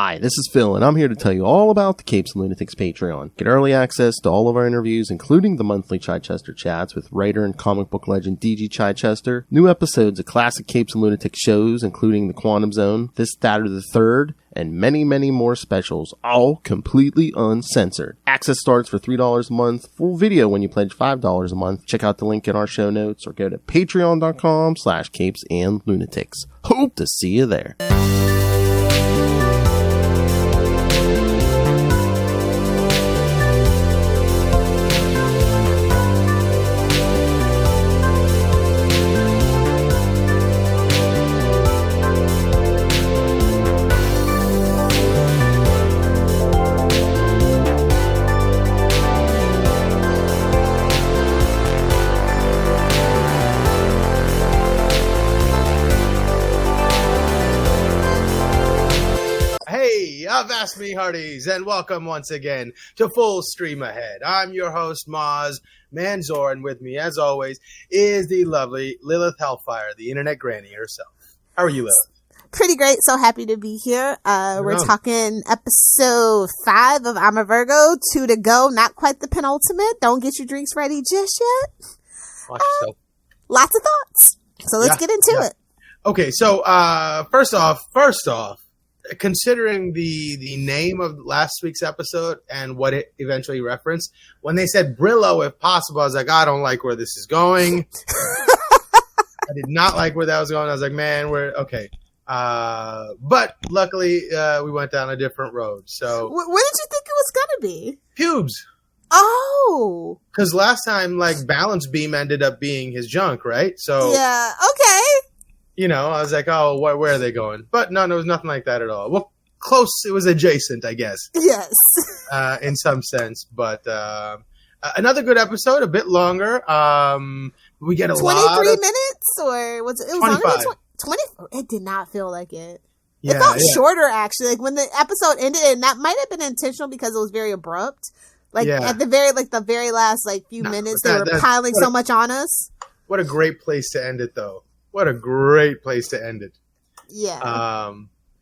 Hi, this is Phil, and I'm here to tell you all about the Capes and Lunatics Patreon. Get early access to all of our interviews, including the monthly Chichester chats with writer and comic book legend D.G. Chichester, new episodes of classic Capes and Lunatics shows, including The Quantum Zone, This, That, or the Third, and many, many more specials, all completely uncensored. Access starts for $3 a month, full video when you pledge $5 a month. Check out the link in our show notes or go to patreon.com/capesandlunatics. Hope to see you there. Avast me hearties, and welcome once again to Full Stream Ahead. I'm your host, Mozz Manzor, and with me, as always, is the lovely Lilith Hellfire, the internet granny herself. How are you, Lilith? Pretty great. So happy to be here. We're talking episode 5 of I'm a Virgo, 2 to go. Not quite the penultimate. Don't get your drinks ready just yet. Watch yourself. Lots of thoughts. So let's get into it. Okay, so first off, considering the name of last week's episode and what it eventually referenced, when they said Brillo, if possible, I was like, I don't like where this is going. I did not like where that was going. I was like, man, we're okay. But luckily, we went down a different road. So, what did you think it was gonna be? Pubes. Oh, because last time, like, balance beam ended up being his junk, right? So yeah, okay. You know, I was like, oh, where are they going? But no, there was nothing like that at all. Well, close. It was adjacent, I guess. Yes. In some sense. But another good episode, a bit longer. We get a 23 minutes? Or was it was 25. longer than 20? It did not feel like it. Yeah, it felt shorter, actually. Like, when the episode ended, and that might have been intentional because it was very abrupt. Like, at the very last, few minutes, they were piling so much on us. What a great place to end it, though. What a great place to end it. Yeah.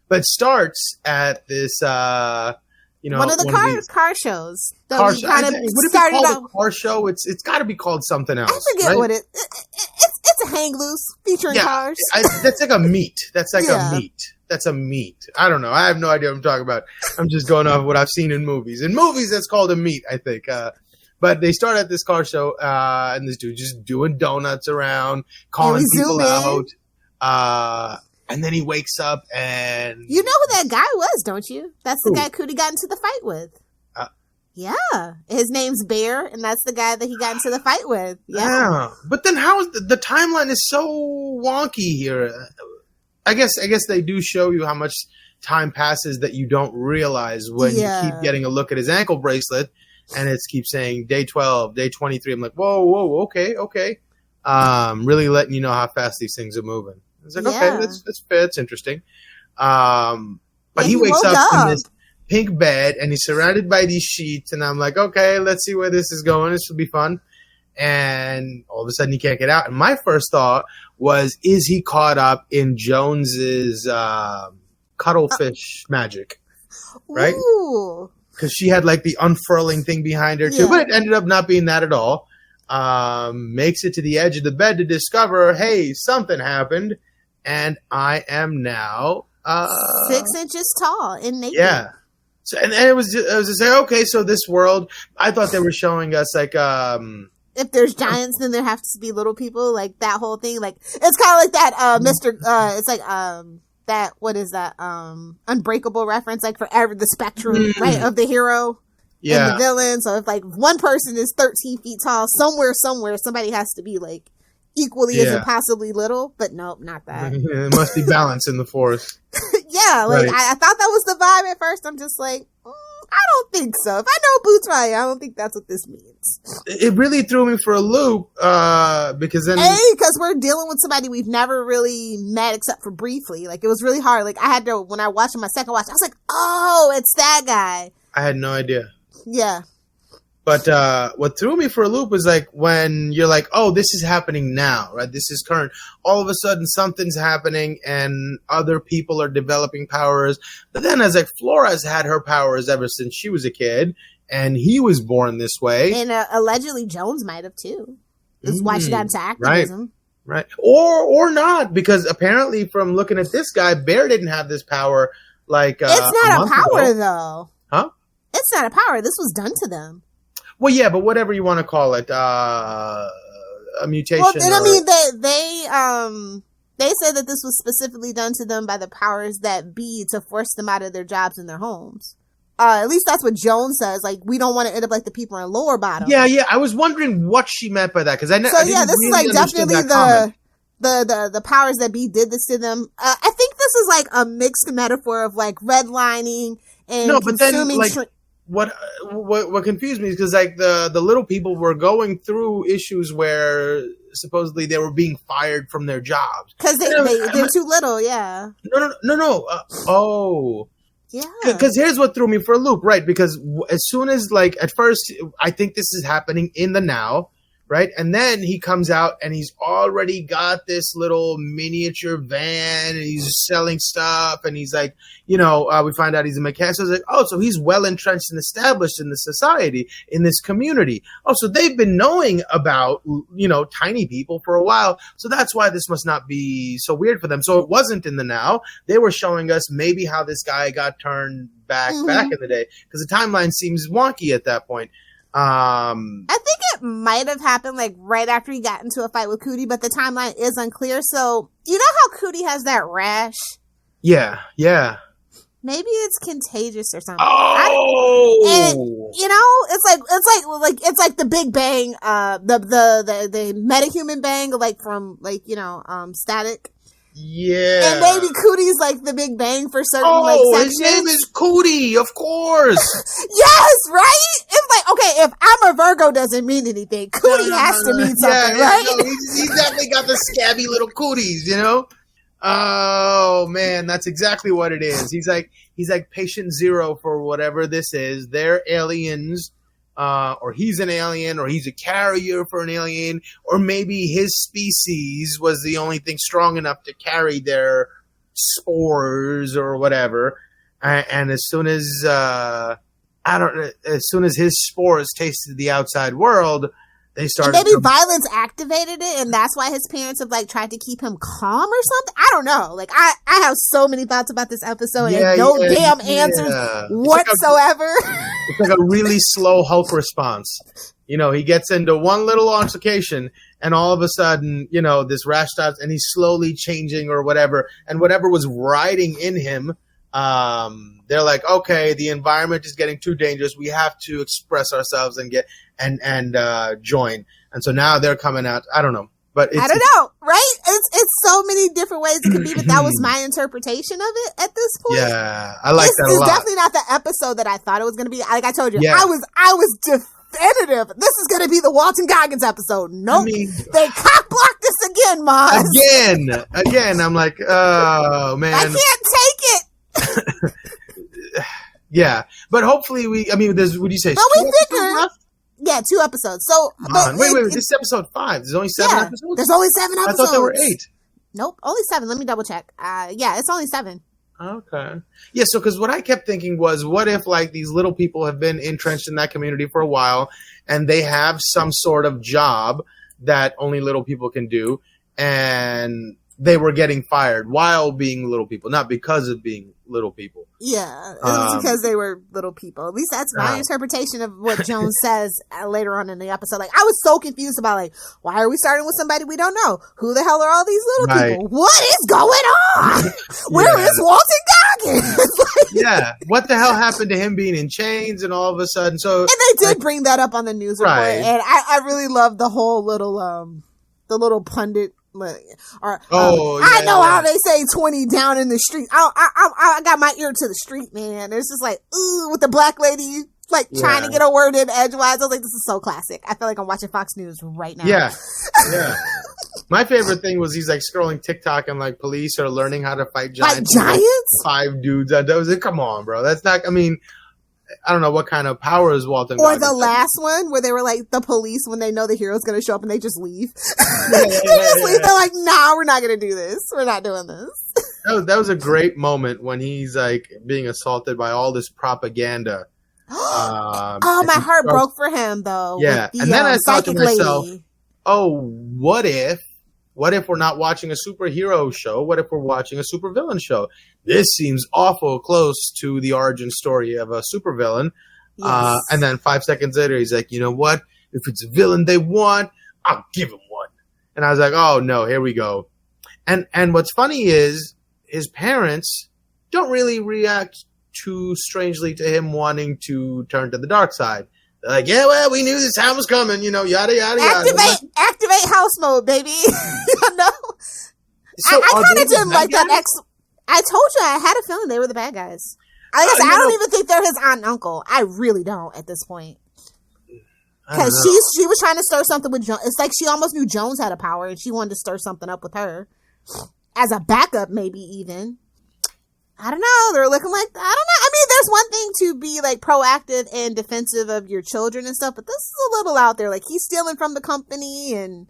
But it starts at this, one of the car shows. Car show. Would it be called a car show? It's got to be called something else. I forget what it's a hang loose featuring cars. That's like a meet. That's like a meet. That's a meet. I don't know. I have no idea what I'm talking about. I'm just going off what I've seen in movies. In movies, that's called a meet, I think. But they start at this car show, and this dude just doing donuts around, calling people out. And then he wakes up and... You know who that guy was, don't you? That's the guy Cootie got into the fight with. Yeah. His name's Bear, and that's the guy that he got into the fight with. Yeah. But then how is the timeline is so wonky here. I guess they do show you how much time passes that you don't realize when you keep getting a look at his ankle bracelet. And it keeps saying day 12, day 23. I'm like, whoa, okay. Really letting you know how fast these things are moving. I was like, okay, that's fair. It's interesting. But he wakes up in this pink bed, and he's surrounded by these sheets. And I'm like, okay, let's see where this is going. This will be fun. And all of a sudden, he can't get out. And my first thought was, is he caught up in Jones's cuttlefish magic? Right? Ooh. Because she had the unfurling thing behind her too, but it ended up not being that at all. Makes it to the edge of the bed to discover, hey, something happened, and I am now 6 inches tall and naked. Yeah. So and it was just like, okay, so this world. I thought they were showing us if there's giants, then there have to be little people. Like that whole thing. Like it's kind of like that. It's like that, what is that, Unbreakable reference, forever the spectrum, right, of the hero and the villain. So if one person is 13 feet tall, somewhere somebody has to be equally as impossibly little, but nope, not that. It must be balance in the force. Right. I thought that was the vibe at first. I'm just like, I don't think so. If I know Boots right, I don't think that's what this means. It really threw me for a loop, because we're dealing with somebody we've never really met except for briefly. It was really hard. I had to, when I watched my second watch, I was like, oh, it's that guy. I had no idea. Yeah. But what threw me for a loop was like when you're like, oh, this is happening now, right? This is current. All of a sudden something's happening and other people are developing powers. But then as like Flora's had her powers ever since she was a kid and he was born this way. And allegedly Jones might have too. This is why she got into activism. Right. Or not, because apparently from looking at this guy, Bear didn't have this power like it's not a power ago. though. Huh? It's not a power. This was done to them. Well, yeah, but whatever you want to call it, a mutation. Well, and I mean, they said that this was specifically done to them by the powers that be to force them out of their jobs and their homes. At least that's what Jones says. Like, we don't want to end up like the people in Lower Bottom. Yeah. I was wondering what she meant by that because I this really is like definitely the powers that be did this to them. I think this is like a mixed metaphor of like redlining and consuming. What confused me is because like the little people were going through issues where supposedly they were being fired from their jobs because they're too little. Yeah. No. Yeah. Because here's what threw me for a loop, right? Because as soon as like at first I think this is happening in the now. Right. And then he comes out and he's already got this little miniature van and he's selling stuff. And he's like, we find out he's a mechanic. So it's like, oh, so he's well entrenched and established in the society, in this community. Oh, so they've been knowing about, tiny people for a while. So that's why this must not be so weird for them. So it wasn't in the now. They were showing us maybe how this guy got turned back in the day because the timeline seems wonky at that point. I think it might have happened like right after he got into a fight with Cootie, but the timeline is unclear. So you know how Cootie has that rash? Yeah. Maybe it's contagious or something. Oh, it's like the Big Bang, the metahuman bang, like from Static. Yeah. And maybe Cootie's like the Big Bang for certain sections. His name is Cootie, of course. Yes, right? It's like, okay, if I'm a Virgo doesn't mean anything. Cootie has to mean something, right? No, he's definitely got the scabby little cooties, Oh man, that's exactly what it is. He's like patient zero for whatever this is. They're aliens. Or he's an alien, or he's a carrier for an alien, or maybe his species was the only thing strong enough to carry their spores or whatever. And as soon as his spores tasted the outside world, they started. And maybe violence activated it, and that's why his parents have tried to keep him calm or something. I don't know. Like I have so many thoughts about this episode and no damn answers whatsoever. It's like a really slow Hulk response. He gets into one little altercation, and all of a sudden, this rash stops, and he's slowly changing or whatever, and whatever was riding in him. They're like, okay, the environment is getting too dangerous. We have to express ourselves and get and join. And so now they're coming out. I don't know, but I don't know, right? It's so many different ways it could be, but that was my interpretation of it at this point. Yeah, I like that a lot. It's definitely not the episode that I thought it was going to be. Like I told you, I was definitive. This is going to be the Walton Goggins episode. Nope, they cock blocked this again, Mozz. Again. I'm like, oh man, I can't take it. Yeah, but hopefully there's, what do you say? But we figured, 2 episodes. So, wait, this is episode 5. There's only 7 episodes? There's only 7 episodes. I thought there were 8. Nope, only 7. Let me double check. It's only 7. Okay. Yeah, so because what I kept thinking was, what if these little people have been entrenched in that community for a while, and they have some sort of job that only little people can do, and they were getting fired while being little people, not because of being little people. Yeah, it was because they were little people. At least that's my interpretation of what Jones says later on in the episode. I was so confused about why are we starting with somebody we don't know? Who the hell are all these little people? What is going on? Where is Walton Goggins? Yeah, what the hell happened to him being in chains and all of a sudden? So, and they did bring that up on the news report, and I really love the whole little pundit. I know how they say 20 down in the street. I got my ear to the street, man. It's just ooh, with the black lady trying to get a word in edgewise. I was like, this is so classic. I feel like I'm watching Fox News right now. Yeah. My favorite thing was he's scrolling TikTok and police are learning how to fight giants. Fight giants? 5 dudes. I was like, come on, bro. That's not. I don't know what kind of powers Walton Or got. the last one where they were like the police when they know the hero's going to show up and they just leave. They just leave. They're like, nah, we're not going to do this. We're not doing this. That was a great moment when he's like being assaulted by all this propaganda. My heart broke for him though. Yeah. The, and then I thought to myself, lady. oh, what if we're not watching a superhero show? What if we're watching a supervillain show? This seems awful close to the origin story of a supervillain. Yes. And then 5 seconds later, he's like, you know what? If it's a villain they want, I'll give him one. And I was like, oh no, here we go. And what's funny is his parents don't really react too strangely to him wanting to turn to the dark side. They're like, yeah, well, we knew this time was coming, you know, yada, yada, yada. Activate house mode, baby. You know? So I kind of didn't like that guys? I told you, I had a feeling they were the bad guys. I guess I don't even think they're his aunt and uncle. I really don't at this point. Because she was trying to stir something with Jones. It's like she almost knew Jones had a power and she wanted to stir something up with her. As a backup, maybe even. I don't know. They're looking like, I don't know. I mean, there's one thing to be like proactive and defensive of your children and stuff, but this is a little out there. Like he's stealing from the company and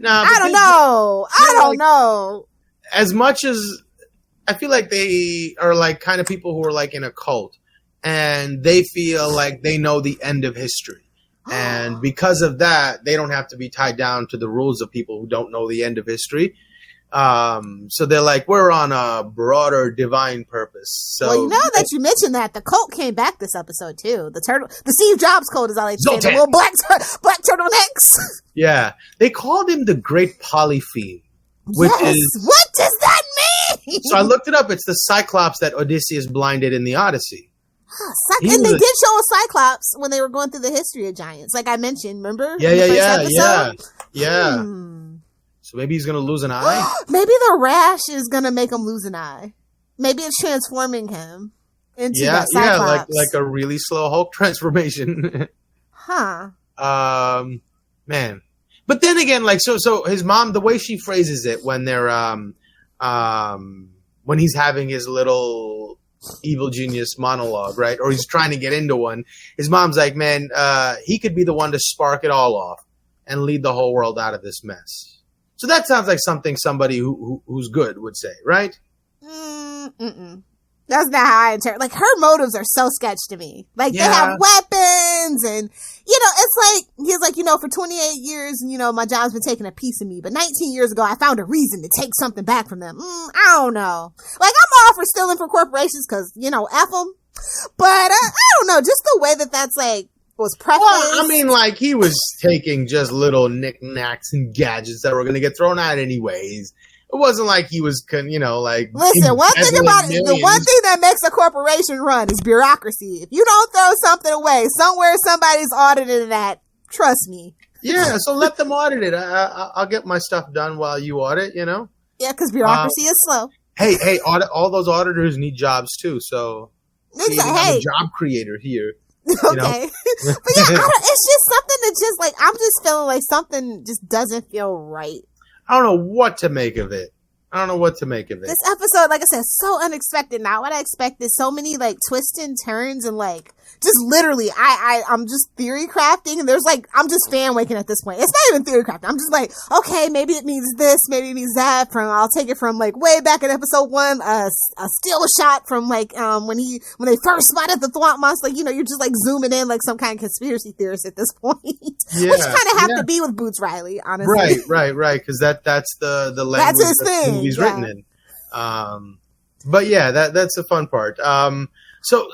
I don't know. I don't know. As much as I feel like they are like kind of people who are like in a cult and they feel like they know the end of history. And because of that, they don't have to be tied down to the rules of people who don't know the end of history. So they're like, we're on a broader divine purpose. So, well, you know that you mentioned that the cult came back this episode too. The Steve Jobs cult is all I say. The little black turtlenecks. Yeah, they called him the Great Polypheme, which is what does that mean? So I looked it up. It's the Cyclops that Odysseus blinded in the Odyssey. And they did show a Cyclops when they were going through the history of giants, like I mentioned. Remember? Yeah. So maybe he's gonna lose an eye. Maybe the rash is gonna make him lose an eye. Maybe it's transforming him into that Cyclops. like a really slow Hulk transformation. Man. But then again, like so his mom, the way she phrases it when they're when he's having his little evil genius monologue, right? Or he's trying to get into one. His mom's like, man, he could be the one to spark it all off and lead the whole world out of this mess. So that sounds like something somebody who's good would say, right? That's not how I interpret. Like her motives are so sketch to me. Like they have weapons, and it's like he's like, for 28 years, my job's been taking a piece of me, but 19 years ago, I found a reason to take something back from them. I don't know. Like I'm all for stealing from corporations because F them, but I don't know. Just the way that's like was prefaced. Well, I mean, like he was taking just little knickknacks and gadgets that were going to get thrown out anyways. It wasn't like he was, like. Listen, one thing about it, the one thing that makes a corporation run is bureaucracy. If you don't throw something away, somewhere somebody's audited that. Trust me. Yeah, so let them audit it. I'll get my stuff done while you audit. Yeah, because bureaucracy is slow. Hey, all those auditors need jobs too. So I'm a job creator here. Okay, but yeah, it's just something that just like I'm just feeling like something just doesn't feel right. I don't know what to make of it. This episode, like I said, so unexpected. Not what I expected. So many like twists and turns and like just literally I'm just theory crafting and there's like I'm just fan waking at this point. It's not even theory crafting. I'm just like, okay, maybe it means this, maybe it means that. I'll take it from like way back in episode 1, a still shot from like when they first spotted the Thwomp monster. Like, you're just like zooming in like some kind of conspiracy theorist at this point. Yeah, which you kind of have to be with Boots Riley, honestly. Right. Because that's the language that's his thing. He's written in. But yeah, that's the fun part. So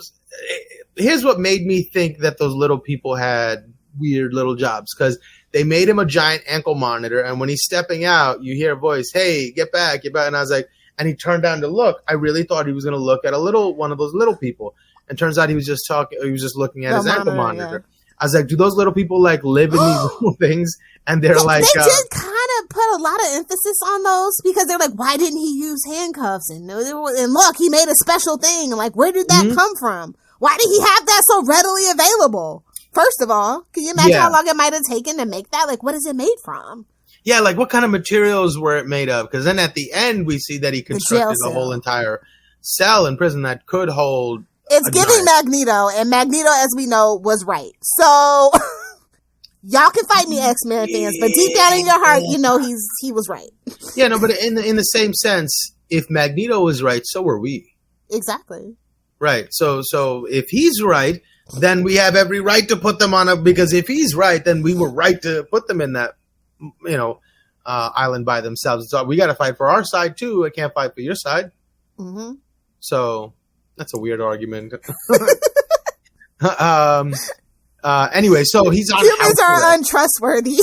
here's what made me think that those little people had weird little jobs, because they made him a giant ankle monitor, and when he's stepping out, you hear a voice, "Hey, get back." And I was like, and he turned down to look. I really thought he was going to look at one of those little people, and turns out he was just looking at his ankle monitor. Yeah. I was like, do those little people like live in these little things? And they're like, they did kind of put a lot of emphasis on those, because they're like, why didn't he use handcuffs? And look, he made a special thing. And like, where did that come from? Why did he have that so readily available? First of all, can you imagine how long it might have taken to make that? Like, what is it made from? Yeah, like what kind of materials were it made of? Because then at the end, we see that he constructed a whole entire cell in prison that could hold It's giving Magneto, and Magneto, as we know, was right. So y'all can fight me, X-Men fans, but deep down in your heart, you know he was right. Yeah, no, but in the same sense, if Magneto was right, so were we. Exactly. Right. So if he's right, then we have every right to put them on because if he's right, then we were right to put them in that, island by themselves. So we got to fight for our side too. I can't fight for your side. Mm-hmm. So that's a weird argument. Anyway, so he's on. Humans are untrustworthy.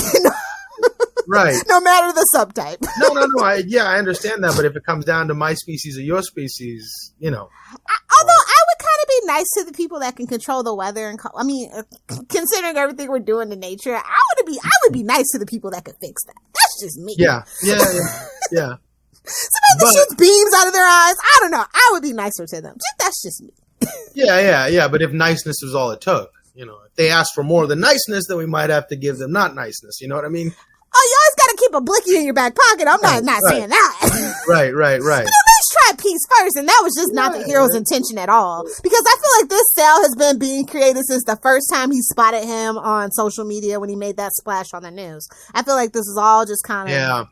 Right. No matter the subtype. No. I understand that, but if it comes down to my species or your species, Although I would kind of be nice to the people that can control the weather and considering everything we're doing to nature, I would be nice to the people that could fix that. That's just me. Yeah. Somebody that shoots beams out of their eyes, I don't know. I would be nicer to them. That's just me. Yeah. But if niceness was all it took, if they asked for more than niceness, then we might have to give them not niceness. You know what I mean? Oh, you always got to keep a blicky in your back pocket. I'm not saying that. Right. Let's try peace first, and that was just not the hero's intention at all. Because I feel like this cell has been being created since the first time he spotted him on social media when he made that splash on the news. I feel like this is all just kind of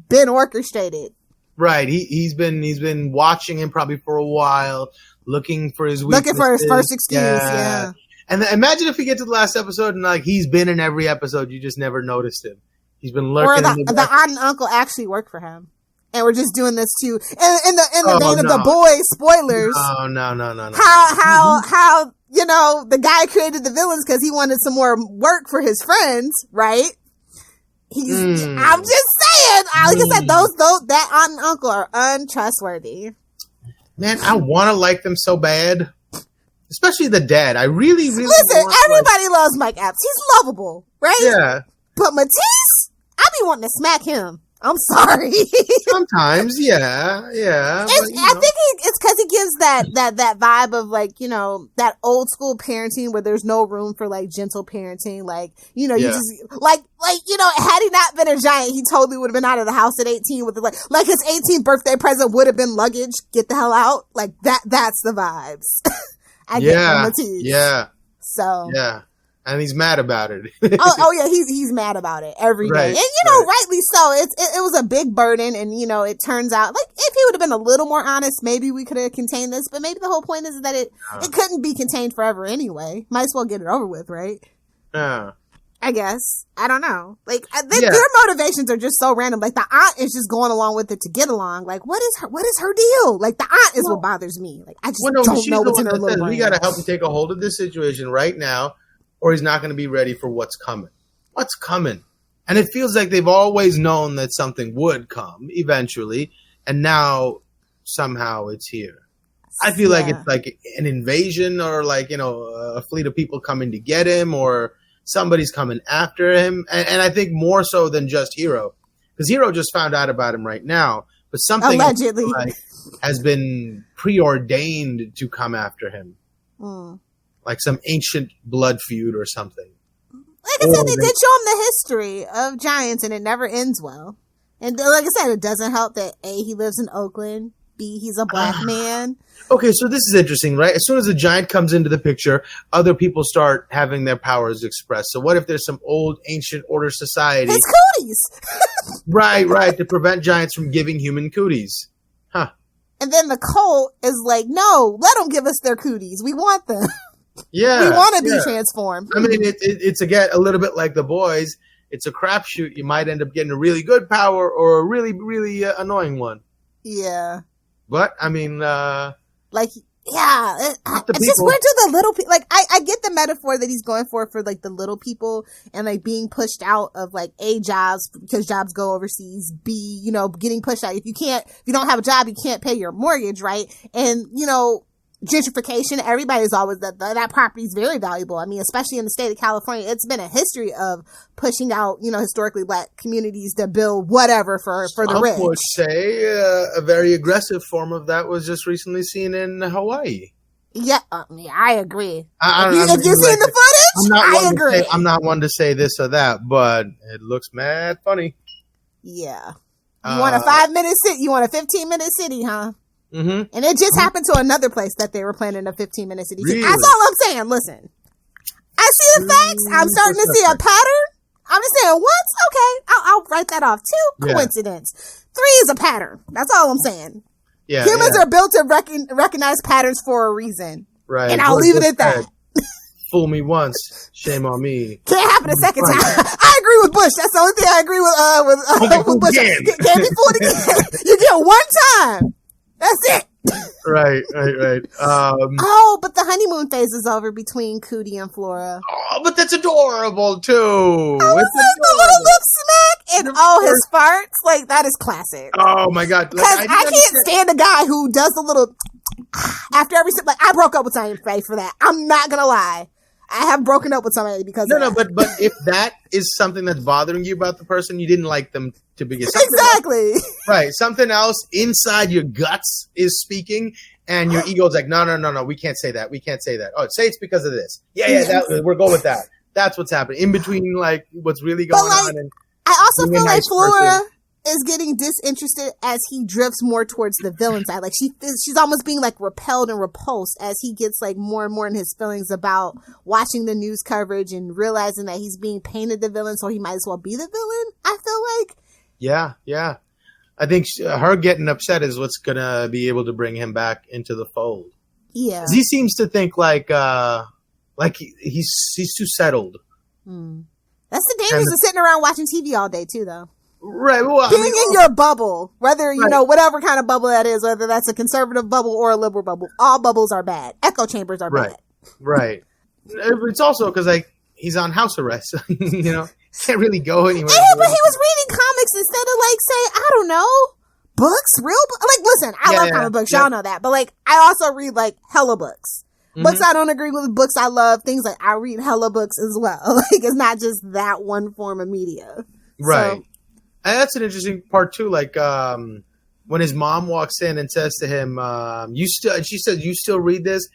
been orchestrated. Right. He's been watching him probably for a while, looking for his weaknesses. Looking for his first excuse. Yeah. And imagine if we get to the last episode and he's been in every episode, you just never noticed him. He's been lurking. Or the aunt and uncle actually work for him, and we're just doing this too. In the vein of the boys, spoilers. No. How the guy created the villains because he wanted some more work for his friends, right? I'm just saying. Like I said, that aunt and uncle are untrustworthy. Man, I want to like them so bad. Especially the dad. I really listen. Everybody loves Mike Epps. He's lovable, right? Yeah. But Matisse, I be wanting to smack him. I'm sorry. Sometimes, yeah. I think it's because he gives that vibe of that old school parenting where there's no room for gentle parenting. You just had he not been a giant, he totally would have been out of the house at 18 with his 18th birthday present would have been luggage. Get the hell out. That's the vibes. I get from Matisse. Yeah. So. Yeah. And he's mad about it. Yeah, he's mad about it every day. And, rightly so. It was a big burden. And, it turns out, if he would have been a little more honest, maybe we could have contained this. But maybe the whole point is that it couldn't be contained forever anyway. Might as well get it over with, right? I guess. I don't know. Their motivations are just so random. The aunt is just going along with it to get along. What is her deal? The aunt is what bothers me. I just don't know what's in her little brain. We got to help him take a hold of this situation right now, or he's not going to be ready for what's coming. What's coming? And it feels like they've always known that something would come eventually, and now somehow it's here. I feel like it's like an invasion or a fleet of people coming to get him or somebody's coming after him. And I think more so than just Hero, because Hero just found out about him right now, but something allegedly has been preordained to come after him. Like some ancient blood feud or something. Like I said, they did show him the history of giants, and it never ends well. And like I said, it doesn't help that A, he lives in Oakland, B, he's a black man. Okay, so this is interesting, right? As soon as a giant comes into the picture, other people start having their powers expressed. So what if there's some old ancient order society? His cooties! Right, to prevent giants from giving human cooties. Huh. And then the cult is like, no, let them give us their cooties. We want them. Yeah, we want to be transformed. I mean, it's a little bit like the boys. It's a crapshoot. You might end up getting a really good power or a really, really annoying one. Yeah, but I mean, it's just weird to the little people. I get the metaphor that he's going for the little people and being pushed out of A, jobs because jobs go overseas. B, getting pushed out. If you don't have a job, you can't pay your mortgage, right? And gentrification, everybody's always that property is very valuable. I mean, especially in the state of California, it's been a history of pushing out, historically black communities to build whatever for the rich. I would say a very aggressive form of that was just recently seen in Hawaii. Yeah, I agree. If you've seen the footage, I agree. I'm not one to say this or that, but it looks mad funny. Yeah. You want a 5-minute city? You want a 15-minute city, huh? Mm-hmm. And it just happened to another place that they were planning a 15-minute city. Really? That's all I'm saying. Listen, I see the facts. I'm starting to see a pattern. I'm just saying once, okay, I'll write that off. 2, coincidence. 3 is a pattern. That's all I'm saying. Yeah, Humans are built to recognize patterns for a reason. Right. And I'll leave it at that. Fool me once, shame on me. Can't happen a second time. I agree with Bush. That's the only thing I agree with Bush. Can't be fooled again. You get one time. That's it. Right. But the honeymoon phase is over between Cootie and Flora. Oh, but that's adorable too. I was like the little lip smack and his farts. Like, that is classic. Oh my god! Because I can't stand a guy who does the little after every sip. Like, I broke up with Simon Faye for that. I'm not gonna lie. I have broken up with somebody because of that. but if that is something that's bothering you about the person, you didn't like them to begin. Exactly. Right. Something else inside your guts is speaking, and your ego's like, no, we can't say that. We can't say that. Oh, say it's because of this. Yeah, we're going with that. That's what's happening in between, like what's really going on. And I also feel like Flora is getting disinterested as he drifts more towards the villain side. Like, she's almost being like repelled and repulsed as he gets like more and more in his feelings about watching the news coverage and realizing that he's being painted the villain, so he might as well be the villain. I feel like. Yeah. I think her getting upset is what's gonna be able to bring him back into the fold. Yeah. He seems to think like he's too settled. That's the dangers of sitting around watching TV all day too, though. Right. Well, being in your bubble, whether you know whatever kind of bubble that is, whether that's a conservative bubble or a liberal bubble, all bubbles are bad. Echo chambers are bad. Right. It's also because like he's on house arrest, can't really go anywhere. But he was reading comics instead of like say, I don't know, books, like listen, I love comic books, y'all know that, but like I also read like hella books. Books I don't agree with, books I love, things like I read hella books as well. Like, it's not just that one form of media. Right. So, and that's an interesting part too. Like, when his mom walks in and says to him, she says, you still read this,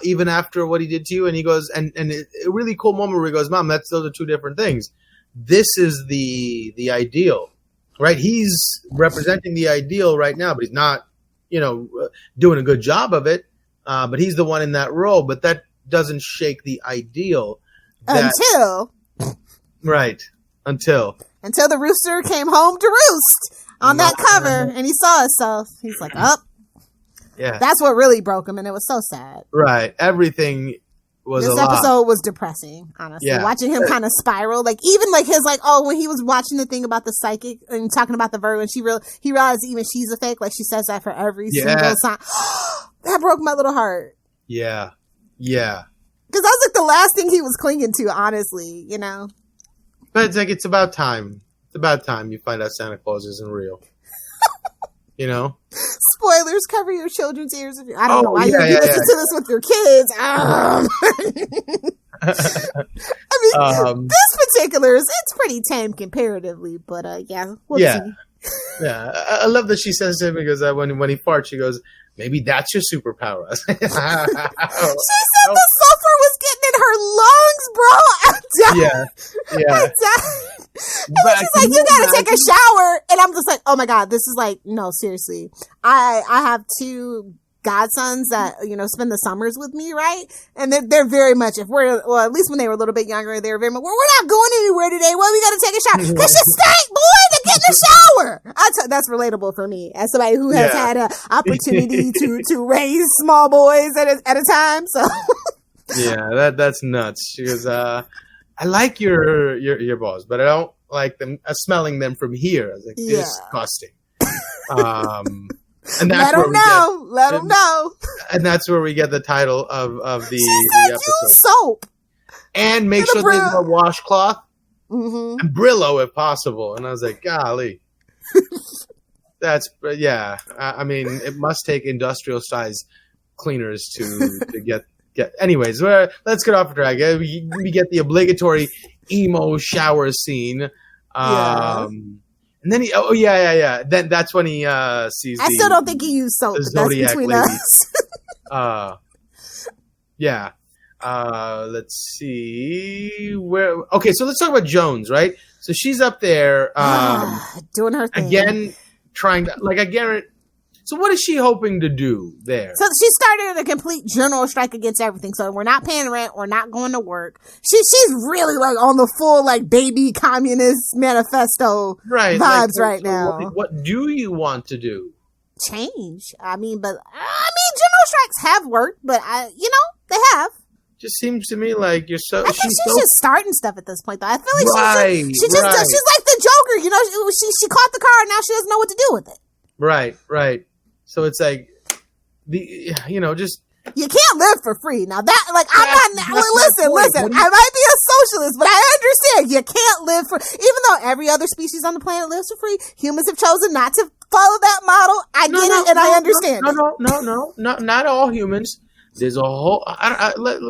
even after what he did to you? And he goes, and a really cool moment where he goes, Mom, those are two different things. This is the ideal, right? He's representing the ideal right now, but he's not, doing a good job of it. But he's the one in that role, but that doesn't shake the ideal. Until the rooster came home to roost on that cover, and he saw himself. He's like, yeah. That's what really broke him, and it was so sad. Right. Everything was this episode was depressing, honestly. Yeah. Watching him kind of spiral, like even like his like when he was watching the thing about the psychic and talking about the Virgo, and he realized even she's a fake. Like she says that for every single sign. That broke my little heart. Yeah. Because that was like the last thing he was clinging to, honestly, But it's like, it's about time. It's about time you find out Santa Claus isn't real. Spoilers, cover your children's ears. I don't know why you listen to this with your kids. I mean, this particular it's pretty tame comparatively, but we'll see. Yeah. I love that she says to him because when he farts, she goes, maybe that's your superpower. She said the sulfur was getting in her lungs, bro. I died. Yeah. I died. And she's like, you gotta take a shower. And I'm just like, oh my God, this is like, no, seriously. I have 2 godsons that, spend the summers with me, right? And they're very much, at least when they were a little bit younger, they were very much, well, we're not going anywhere today. Well, we gotta take a shower. Because you stink, boy, to get in the shower. That's relatable for me as somebody who has had an opportunity to raise small boys at a time. So yeah, that's nuts. She goes, I like your balls, but I don't like them smelling them from here. I was like, disgusting. And that's let them know. And that's where we get the title of the episode. Use soap. And make sure there's a washcloth and Brillo if possible. And I was like, golly. I mean, it must take industrial size cleaners to get. Anyways, let's get off track. We get the obligatory emo shower scene. And then Then that's when he sees. I still don't think he used soap. But that's between us. Let's see where. Okay, so let's talk about Jones, right? So she's up there doing her thing again, trying to I guarantee. So what is she hoping to do there? So she started a complete general strike against everything. So we're not paying rent. We're not going to work. She's really like on the full like baby communist manifesto vibes right now. What do you want to do? Change. General strikes have worked, but they have. Just seems to me like you're so. I think she's just starting stuff at this point, though. I feel like she's right. like the Joker. She caught the car, and now she doesn't know what to do with it. Right. So it's like just. You can't live for free. Now listen, I might be a socialist, but I understand you can't live for, even though every other species on the planet lives for free, humans have chosen not to follow that model. I get it and I understand. No, not all humans. There's a whole,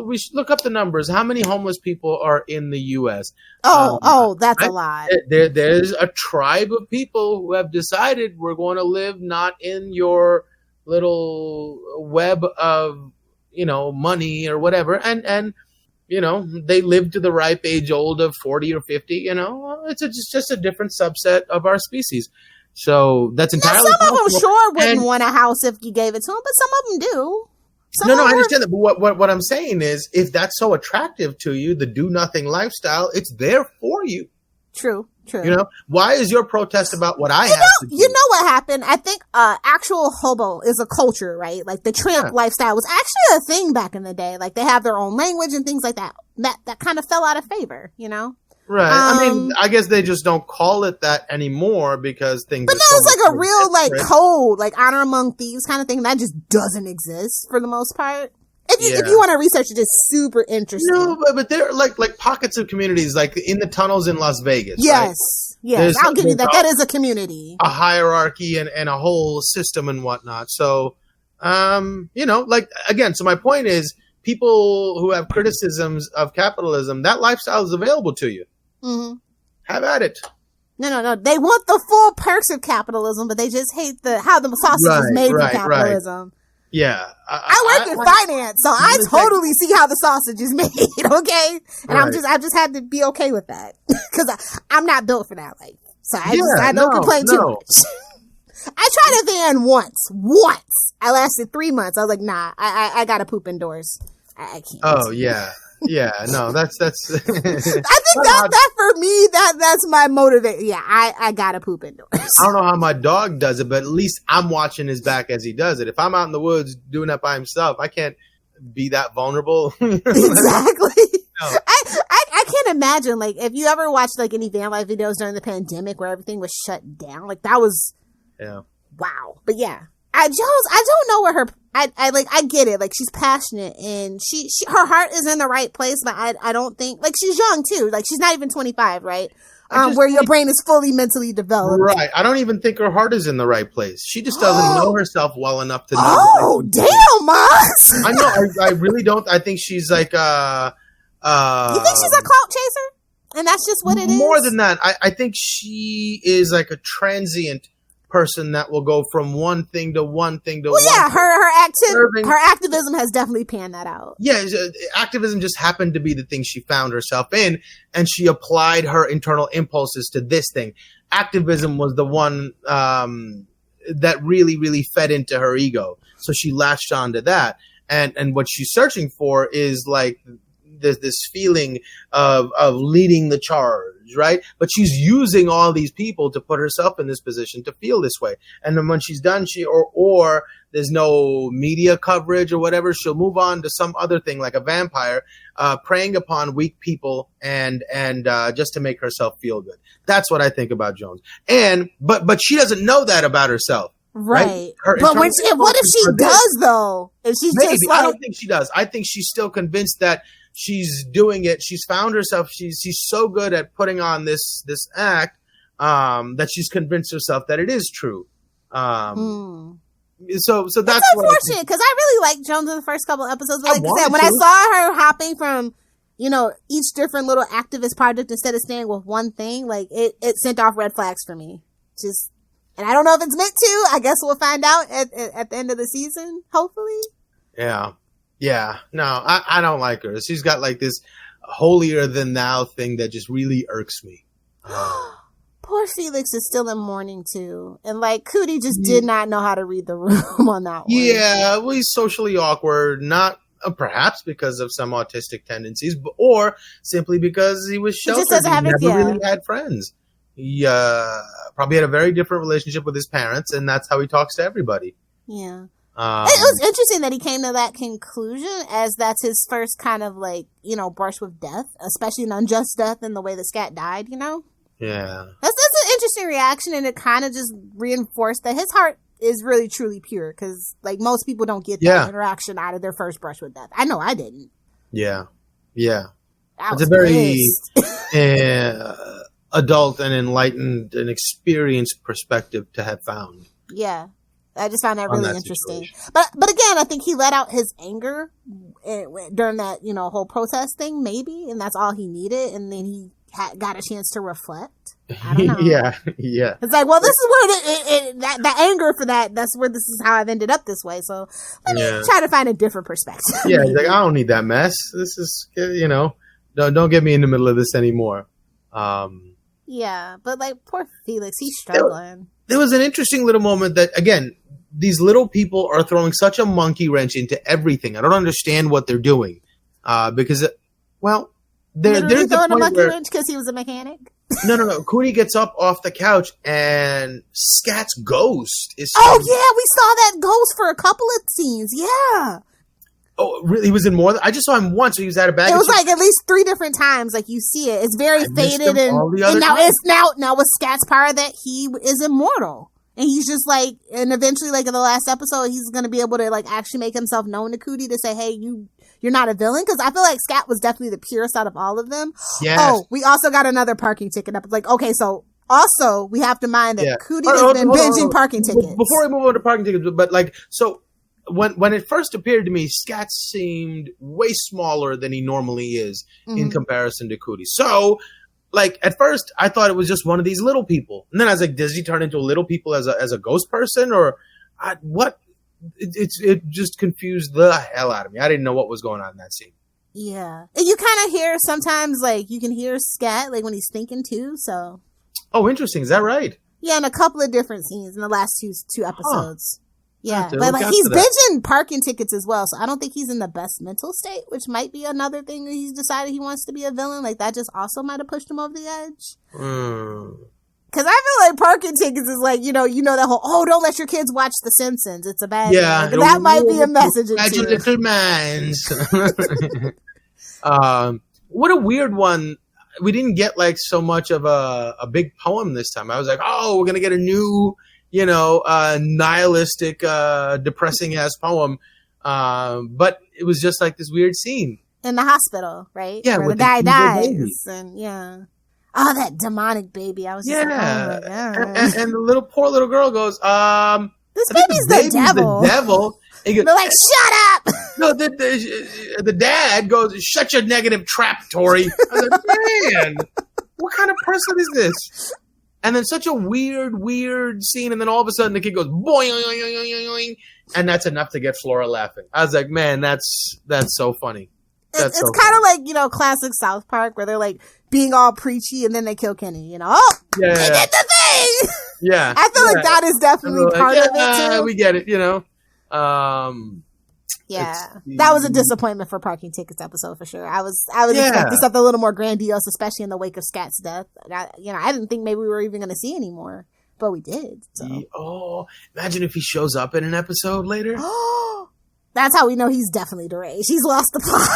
we should look up the numbers. How many homeless people are in the U.S.? That's a lot. There's a tribe of people who have decided we're going to live not in your little web of money or whatever, and they live to the ripe age old of 40 or 50. It's just a different subset of our species. So that's entirely some of them wouldn't want a house if you gave it to them, but some of them do. I understand that, but what I'm saying is, if that's so attractive to you, the do nothing lifestyle, it's there for you. True. Why is your protest about what I have to do? You know what happened? I think actual hobo is a culture, right? Like the tramp lifestyle was actually a thing back in the day. Like they have their own language and things like that. That kind of fell out of favor, Right. I guess they just don't call it that anymore because things. But no, it's like a real code, like honor among thieves kind of thing. That just doesn't exist for the most part. If you want to research it, it's super interesting. No, but they're like pockets of communities, like in the tunnels in Las Vegas. Yes, I'll give you that. That is a community, a hierarchy, and a whole system and whatnot. So, again. So my point is, people who have criticisms of capitalism, that lifestyle is available to you. Mm-hmm. Have at it. No. They want the full perks of capitalism, but they just hate how the sausage is made for capitalism. Right. Yeah. I work in finance, so I totally see how the sausage is made, okay? And I just had to be okay with that. Because I'm not built for that life. So I don't complain too much. I tried a van once. I lasted 3 months. I was like, nah, I gotta poop indoors. I can't. Oh, yeah. Yeah, no, that's. I think that for me, that's my motivation. Yeah, I gotta poop indoors. I don't know how my dog does it, but at least I'm watching his back as he does it. If I'm out in the woods doing that by himself, I can't be that vulnerable. Exactly. No. I can't imagine, like, if you ever watched like any van life videos during the pandemic where everything was shut down, like that was wow. But yeah. I don't know where I get it. Like, she's passionate and she her heart is in the right place, but I don't think, like, she's young too. Like, she's not even 25, right? Where your brain is fully mentally developed. Right. I don't even think her heart is in the right place. She just doesn't know herself well enough to know. Oh, damn, Mozz. I know. I really don't. I think she's like, you think she's a clout chaser? And that's just what it is? More than that. I think she is like a transient person that will go from one thing to one thing to her activism has definitely panned that out. Yeah, activism just happened to be the thing she found herself in, and she applied her internal impulses to this thing. Activism was the one that really fed into her ego, so she latched onto that, and what she's searching for is like this feeling of leading the charge, right? But she's using all these people to put herself in this position to feel this way. And then when she's done, or there's no media coverage or whatever, she'll move on to some other thing like a vampire, preying upon weak people and just to make herself feel good. That's what I think about Jones. But she doesn't know that about herself. Right. But what if she does though? If she's maybe. Just like... I don't think she does. I think she's still convinced that she's doing it. She's found herself. She's so good at putting on this act that she's convinced herself that it is true. So that's unfortunate because I really liked Jones in the first couple episodes. But like I said, when I saw her hopping from each different little activist project instead of staying with one thing, like it sent off red flags for me. And I don't know if it's meant to. I guess we'll find out at the end of the season, hopefully. Yeah. Yeah. No, I don't like her. She's got like this holier than thou thing that just really irks me. Poor Felix is still in mourning too, and like Cootie just did not know how to read the room on that one. Yeah, well, he's socially awkward, not perhaps because of some autistic tendencies, or simply because he was sheltered. Just doesn't have he it, never really had friends. He probably had a very different relationship with his parents, and that's how he talks to everybody. Yeah. It was interesting that he came to that conclusion, as that's his first kind of like, brush with death, especially an unjust death in the way that Scat died, Yeah. That's an interesting reaction, and it kind of just reinforced that his heart is really truly pure, because like most people don't get that interaction out of their first brush with death. I know I didn't. Yeah. Yeah. It's a very adult and enlightened and experienced perspective to have found. Yeah. I just found that really interesting. Situation. But again, I think he let out his anger during that, whole protest thing, maybe, and that's all he needed, and then he got a chance to reflect. I don't know. Yeah. It's like, well, this is where the anger for that's where this is how I've ended up this way. So let me try to find a different perspective. Yeah, he's like, I don't need that mess. This is, don't get me in the middle of this anymore. Yeah, but like poor Felix, he's struggling. There was an interesting little moment that, again, these little people are throwing such a monkey wrench into everything. I don't understand what they're doing. Because, well, they're throwing a monkey wrench because he was a mechanic. No. Cooney gets up off the couch and Scat's ghost is. Oh yeah, we saw that ghost for a couple of scenes. Yeah. Oh, really? He was in more? I just saw him once. So he was at a bag. It was like at least 3 different times. Like you see it. It's very faded, and now it's now with Scat's power that he is immortal. And he's just like, and eventually, like in the last episode, he's going to be able to like actually make himself known to Cootie to say, hey, you're not a villain. Because I feel like Scat was definitely the purest out of all of them. Yes. Oh, we also got another parking ticket up. It's like, okay, so also we have to mind that Cootie has been binging parking tickets. Before we move on to parking tickets, but like, so when it first appeared to me, Scat seemed way smaller than he normally is in comparison to Cootie. So, like, at first, I thought it was just one of these little people. And then I was like, does he turn into a little people as a ghost person? Or what? It just confused the hell out of me. I didn't know what was going on in that scene. Yeah. And you kind of hear sometimes, like, you can hear Scat, like, when he's thinking, too, so. Oh, interesting. Is that right? Yeah, in a couple of different scenes in the last two episodes. Huh. Yeah, but like he's binging parking tickets as well, so I don't think he's in the best mental state, which might be another thing that he's decided he wants to be a villain. Like that just also might have pushed him over the edge. Because I feel like parking tickets is like, that whole, don't let your kids watch The Simpsons. It's a bad thing. Like, that might be a message. Imagine little minds. What a weird one. We didn't get like so much of a big poem this time. I was like, we're going to get a new nihilistic, depressing ass poem. But it was just like this weird scene in the hospital, right? Yeah, where the guy dies, and that demonic baby. I was just like, oh my God. And the poor little girl goes, this baby's the devil. The devil. They're like, shut up. No, the dad goes, shut your negative trap, Tori. I was like, man, what kind of person is this? And then such a weird scene, and then all of a sudden the kid goes boing, and that's enough to get Flora laughing. I was like, man, that's so funny. It's kind of like, classic South Park where they're like being all preachy and then they kill Kenny, they did the thing. Yeah. I feel like that is definitely part of it too. We get it, Yeah, that was a disappointment for parking tickets episode for sure. I was expecting something a little more grandiose, especially in the wake of Scat's death. I didn't think maybe we were even going to see anymore, but we did. So. Imagine if he shows up in an episode later. That's how we know he's definitely deranged. He's lost the plot.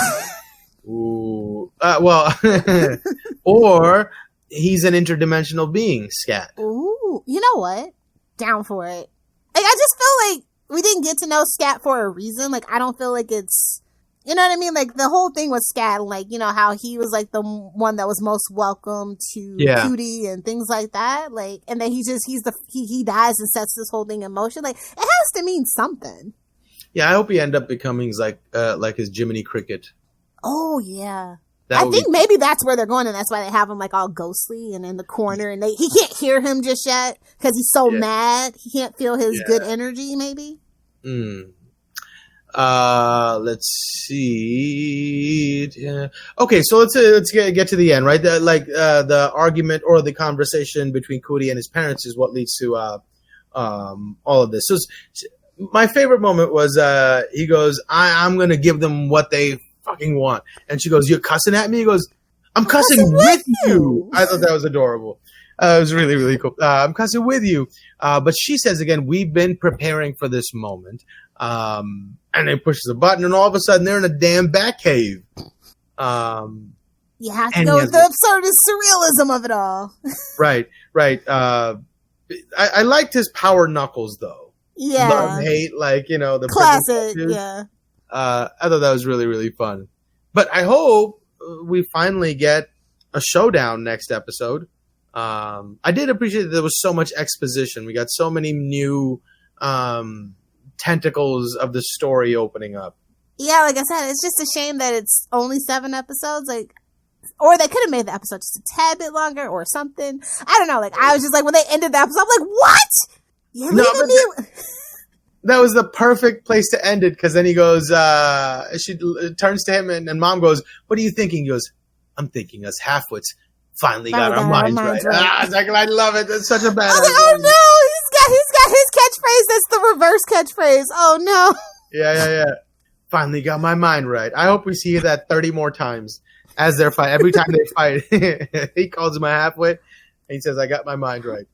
Ooh, well, or he's an interdimensional being, Scat. Ooh, you know what? Down for it. Like, I just feel like we didn't get to know Scat for a reason. Like, I don't feel like it's, you know what I mean? Like, the whole thing with Scat, like, how he was, like, the one that was most welcome to Cootie and things like that. Like, and then he dies and sets this whole thing in motion. Like, it has to mean something. Yeah, I hope he end up becoming, like his Jiminy Cricket. Oh, yeah. I think maybe that's where they're going, and that's why they have him like all ghostly and in the corner, and he can't hear him just yet because he's so mad. He can't feel his good energy, maybe. Let's see. right. Yeah. Okay, so let's get to the end, right? The argument or the conversation between Cootie and his parents is what leads to all of this. So my favorite moment was he goes, I'm going to give them what they fucking want. And she goes, you're cussing at me? He goes, I'm cussing with you. I thought that was adorable. It was really, really cool. I'm cussing with you. But she says again, we've been preparing for this moment. And they pushes a button, and all of a sudden they're in a damn Batcave. You have to go with the absurdist surrealism of it all. Right. I liked his power knuckles, though. Yeah. Love, hate, the classic. Yeah. I thought that was really, really fun. But I hope we finally get a showdown next episode. I did appreciate that there was so much exposition. We got so many new tentacles of the story opening up. Yeah, like I said, it's just a shame that it's only 7 episodes. Or they could have made the episode just a tad bit longer or something. I don't know. I was just when they ended the episode, I'm like, what? You're leaving me? That was the perfect place to end it, because then he goes, she turns to him and Mom goes, what are you thinking? He goes, I'm thinking us halfwits finally got our minds right. I love it. That's such a bad idea. Oh no, he's got his catchphrase. That's the reverse catchphrase. Oh no. Yeah. Finally got my mind right. I hope we see that 30 more times as they're fighting. Every time they fight, he calls him a halfwit and he says, I got my mind right.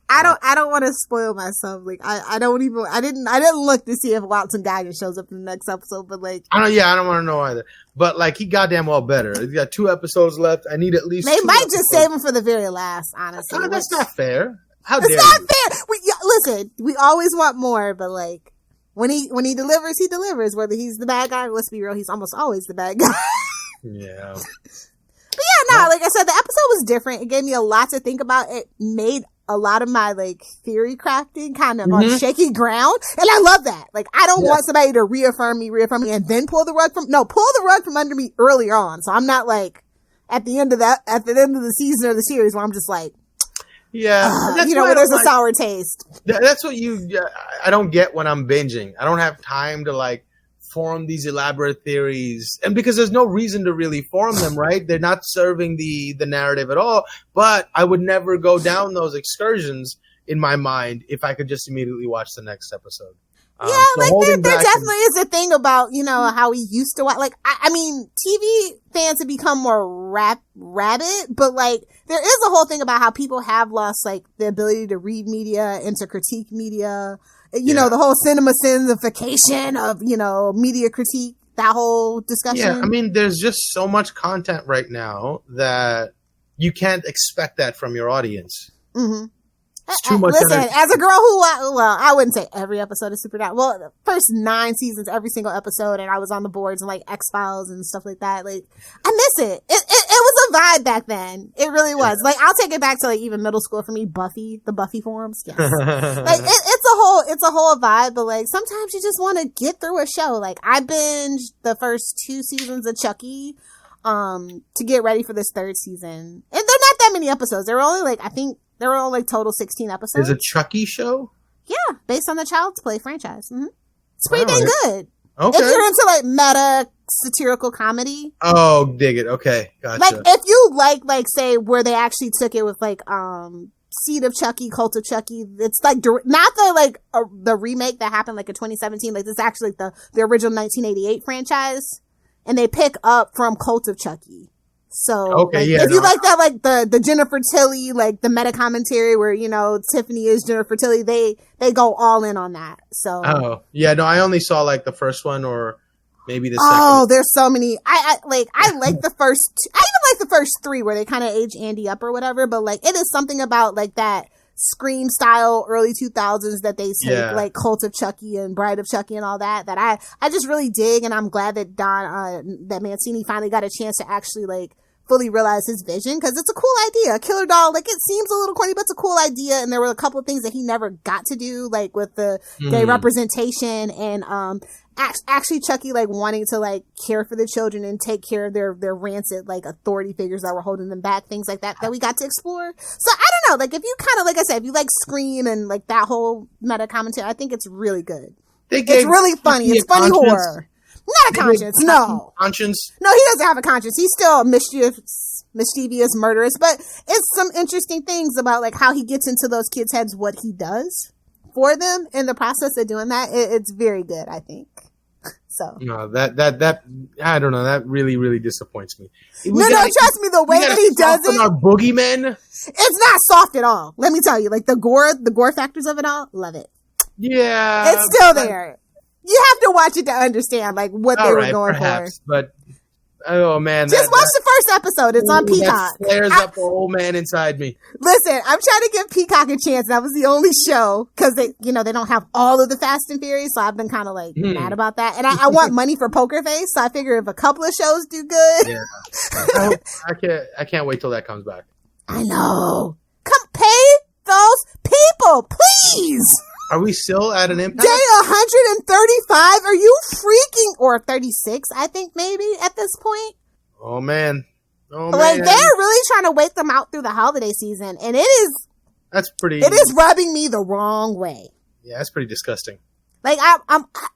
I don't want to spoil myself. I didn't look to see if Watson Geiger shows up in the next episode, but I don't want to know either. But he goddamn well better. He's got 2 episodes left. I need at least. They might just save him for the very last. Honestly, that's not fair. How dare you? It's not fair. Listen, we always want more, but when he delivers, he delivers. Whether he's the bad guy, let's be real, he's almost always the bad guy. Yeah. But yeah, like I said, the episode was different. It gave me a lot to think about. It made a lot of my theory crafting kind of on shaky ground, and I love that. I don't want somebody to reaffirm me and then pull the rug from under me earlier on, so I'm not at the end of the season or the series where I'm just where there's a sour taste. That's what I don't get when I'm binging. I don't have time to form these elaborate theories, and because there's no reason to really form them, right? They're not serving the narrative at all. But I would never go down those excursions in my mind if I could just immediately watch the next episode. There definitely is a thing about how we used to watch. I mean, TV fans have become more rabid, but there is a whole thing about how people have lost the ability to read media and to critique media. The whole cinema sinification of, media critique, that whole discussion. Yeah, I mean, there's just so much content right now that you can't expect that from your audience. Mm-hmm. It's too much. Listen, as a girl I wouldn't say every episode is super down. Well, the first 9 seasons, every single episode, and I was on the boards and X-Files and stuff like that. I miss it. It was a vibe back then. It really was. I'll take it back to even middle school for me. Buffy, the Buffy forums. Yes. It's a whole vibe, but sometimes you just want to get through a show. I binged the first 2 seasons of Chucky, to get ready for this 3rd season. And they're not that many episodes. There were only I think there were only total 16 episodes. Is it Chucky show? Yeah, based on the Child's Play franchise. Mm-hmm. It's pretty dang good. Okay. If you're into meta satirical comedy. Oh, dig it. Okay, gotcha. If you say where they actually took it with Seed of Chucky, Cult of Chucky. It's not the remake that happened in 2017. This is actually the original 1988 franchise, and they pick up from Cult of Chucky. So, if you like that, the Jennifer Tilly, the meta commentary where, Tiffany is Jennifer Tilly, they go all in on that. So. Oh, yeah, no, I only saw the first one or maybe the second. Oh, there's so many. I like the first, I even like the first 3 where they kind of age Andy up or whatever, but it is something about that Scream style early 2000s that they take Cult of Chucky and Bride of Chucky and all that I just really dig, and I'm glad that that Mancini finally got a chance to actually fully realize his vision, because it's a cool idea. Killer doll, it seems a little corny, but it's a cool idea, and there were a couple of things that he never got to do, with the gay representation and actually Chucky wanting to care for the children and take care of their rancid authority figures that were holding them back, things like that we got to explore. So I don't know, if you kind of I said, if you Scream and that whole meta commentary, I think it's really good. It's really funny. It's funny horror. Not a conscience, no. Conscience? No, he doesn't have a conscience. He's still mischievous, murderous, but it's some interesting things about like how he gets into those kids' heads, what he does for them in the process of doing that. It's very good, I think. So no, that I don't know. That really, really disappoints me. Trust me, the way that he does it, our boogeymen. It's not soft at all. Let me tell you, like the gore factors of it all, love it. Yeah, it's still there. You have to watch it to understand like what they were going for. But oh man, just watch the first episode. It's on Peacock. That flares up the old man inside me. Listen, I'm trying to give Peacock a chance. That was the only show because they don't have all of the Fast and Furious, so I've been kind of like mad about that. And I want money for Poker Face, so I figure if a couple of shows do good, I can't wait till that comes back. I know. Come pay those people, please. Are we still at an impact? Day 135? Are you freaking... Or 36, I think, maybe, at this point. Oh, man. Like, they're really trying to wait them out through the holiday season, and it is... That's pretty... It is rubbing me the wrong way. Yeah, that's pretty disgusting. Like, I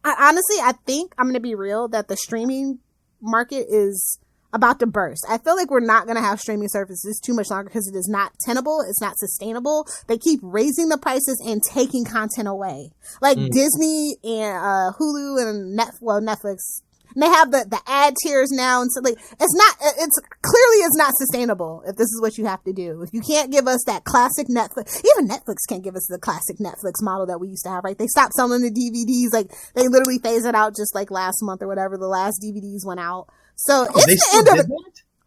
honestly, I think, I'm going to be real, that the streaming market is about to burst. I feel like we're not going to have streaming services too much longer because it is not tenable. It's not sustainable. They keep raising the prices and taking content away. Like Disney and Hulu and Netflix. And they have the ad tiers now. And so like, it's clearly is not sustainable if this is what you have to do. If you can't give us that classic Netflix, even Netflix can't give us the classic Netflix model that we used to have, right? They stopped selling the DVDs. Like they literally phased it out just like last month or whatever. The last DVDs went out. So it's the end of it.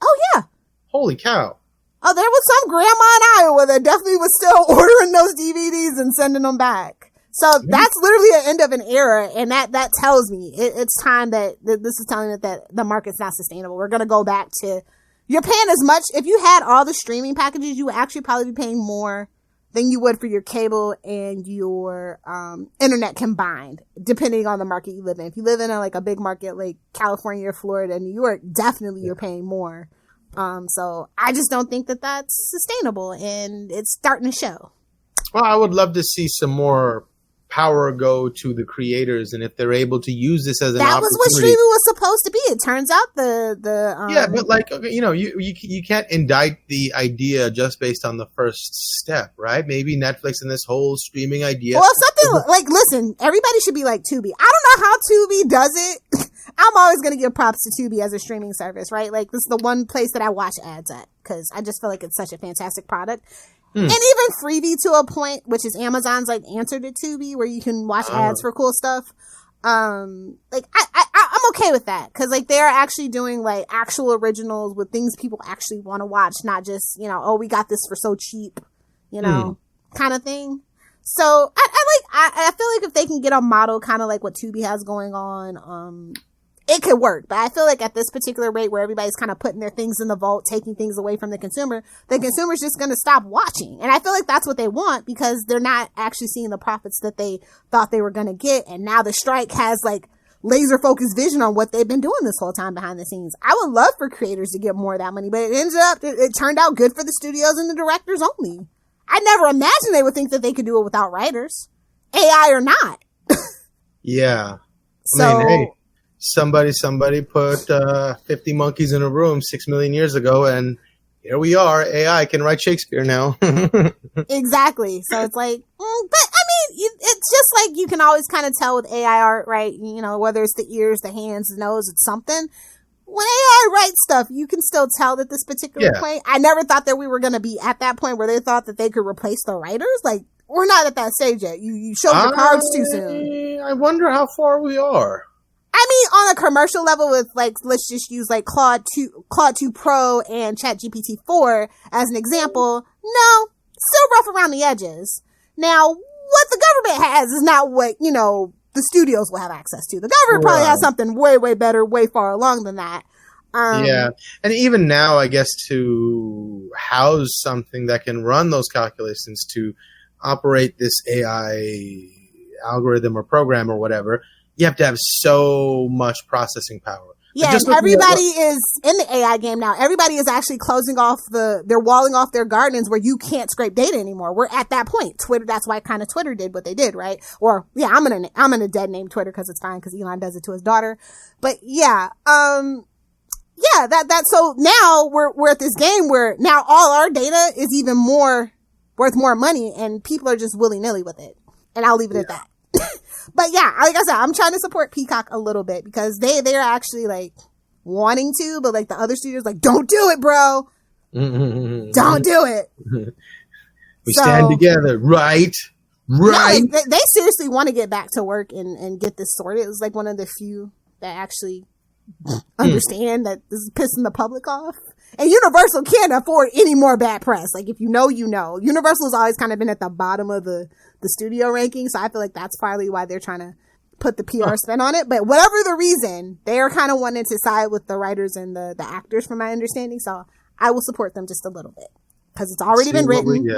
Oh, yeah. Holy cow. Oh, there was some grandma in Iowa that definitely was still ordering those DVDs and sending them back. So that's literally the end of an era. And that tells me it's time that this is telling me that the market's not sustainable. We're going to go back to, you're paying as much. If you had all the streaming packages, you would actually probably be paying more than you would for your cable and your internet combined, depending on the market you live in. If you live in a big market like California or Florida, New York, definitely you're paying more. So I just don't think that that's sustainable, and it's starting to show. Well, I would love to see some more power go to the creators, and if they're able to use this as an opportunity. That was what streaming was supposed to be. It turns out yeah, but like, you can't indict the idea just based on the first step, right? Maybe Netflix and this whole streaming idea. Well, something like, listen, everybody should be like Tubi. I don't know how Tubi does it. I'm always going to give props to Tubi as a streaming service, right? Like, this is the one place that I watch ads at because I just feel like it's such a fantastic product. And even Freebie to a point, which is Amazon's like answer to Tubi, where you can watch ads for cool stuff. Like I'm okay with that because like they're actually doing like actual originals with things people actually want to watch, not just we got this for so cheap, kind of thing. So I feel like if they can get a model kind of like what Tubi has going on, it could work. But I feel like at this particular rate where everybody's kind of putting their things in the vault, taking things away from the consumer's just going to stop watching. And I feel like that's what they want because they're not actually seeing the profits that they thought they were going to get. And now the strike has like laser focused vision on what they've been doing this whole time behind the scenes. I would love for creators to get more of that money, but it turned out good for the studios and the directors only. I never imagined they would think that they could do it without writers, AI or not. Yeah. I mean, hey. Somebody put 50 monkeys in a room 6 million years ago, and here we are. AI can write Shakespeare now. Exactly. So it's like, but I mean, it's just like you can always kind of tell with AI art, right? Whether it's the ears, the hands, the nose, it's something. When AI writes stuff, you can still tell that this particular point. I never thought that we were going to be at that point where they thought that they could replace the writers. Like, we're not at that stage yet. You showed your cards too soon. I wonder how far we are. I mean, on a commercial level with like, let's just use like Claude 2 Pro and ChatGPT 4 as an example. No, still rough around the edges. Now, what the government has is not what, the studios will have access to. The government probably has something way, way better, way far along than that. Yeah. And even now, I guess to house something that can run those calculations to operate this AI algorithm or program or whatever, you have to have so much processing power. Yeah, and everybody is in the AI game now. Everybody is actually they're walling off their gardens where you can't scrape data anymore. We're at that point. Twitter, that's why kind of Twitter did what they did, right? Or, yeah, I'm gonna dead name Twitter because it's fine because Elon does it to his daughter. But yeah, so now we're at this game where now all our data is even worth more money and people are just willy-nilly with it. And I'll leave it at that. But yeah, like I said, I'm trying to support Peacock a little bit because they're actually like wanting to, but like the other studios like, don't do it, bro. Don't do it. We stand together, right? Right. No, they seriously want to get back to work and get this sorted. It was like one of the few that actually understand that this is pissing the public off. And Universal can't afford any more bad press. Like, if you know, you know. Universal has always kind of been at the bottom of the studio ranking, so I feel like that's partly why they're trying to put the PR spin on it. But whatever the reason, they are kind of wanting to side with the writers and the actors, from my understanding. So I will support them just a little bit because it's already been written.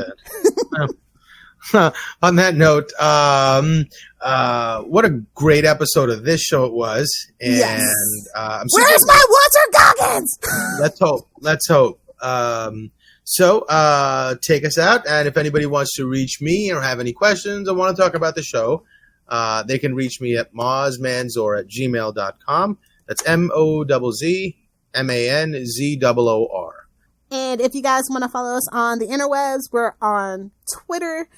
On that note, what a great episode of this show it was. And where's my Walter Goggins? Let's hope. So take us out. And if anybody wants to reach me or have any questions or want to talk about the show, they can reach me at mozzmanzor@gmail.com. That's MOZZMANZOOR. And if you guys want to follow us on the interwebs, we're on Twitter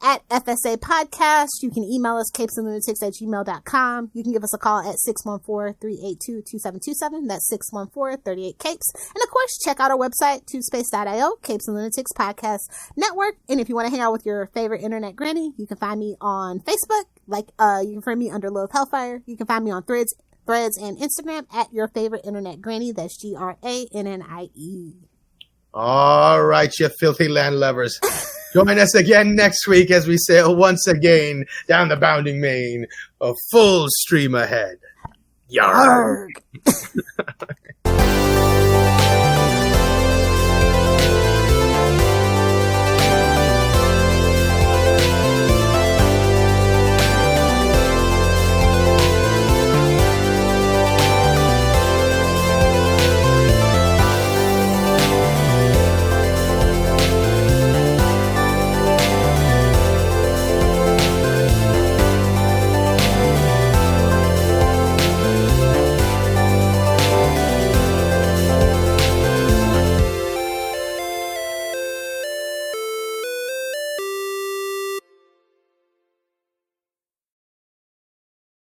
at FSA Podcast. You can email us CapesandLunatics@gmail.com. You can give us a call at 614-382-2727. That's 614-38-CAPES. And of course, check out our website, tubespace.io, Capes and Lunatics Podcast Network. And if you want to hang out with your favorite internet granny, you can find me on Facebook. You can find me under Lilith Hellfire. You can find me on Threads and Instagram at your favorite internet granny. That's GRANNIE. All right, you filthy land lovers. Join us again next week as we sail once again down the bounding main, a full stream ahead. Yarg.